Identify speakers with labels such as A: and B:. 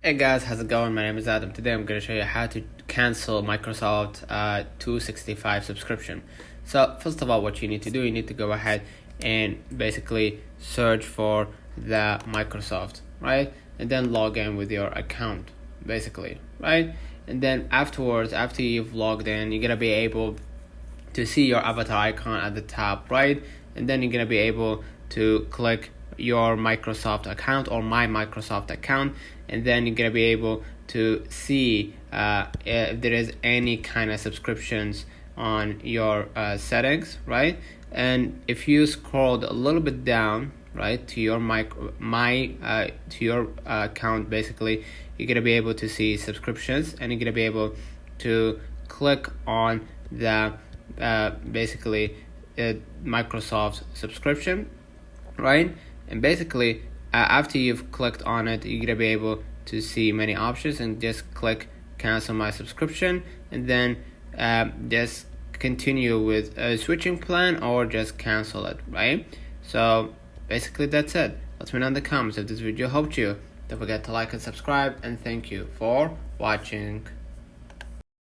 A: Hey guys, how's it going? My name is Adam. Today I'm going to show you how to cancel Microsoft 265 subscription. So first of all, what you need to do, you need to go ahead and basically search for the Microsoft, right? And then log in with your account, basically, right? And then afterwards, after you've logged in, you're going to be able to see your avatar icon at the top, right? And then you're going to be able to click your Microsoft account or my Microsoft account, and then you're going to be able to see if there is any kind of subscriptions on your settings, right? And if you scroll a little bit down, right, to your account, basically you're going to be able to see subscriptions, and you're going to be able to click on the Microsoft subscription, right? And basically after you've clicked on it, you're gonna be able to see many options, and just click cancel my subscription, and then just continue with a switching plan or just cancel it, right? So basically that's it. Let me know in the comments if this video helped you. Don't forget to like and subscribe, and thank you for watching.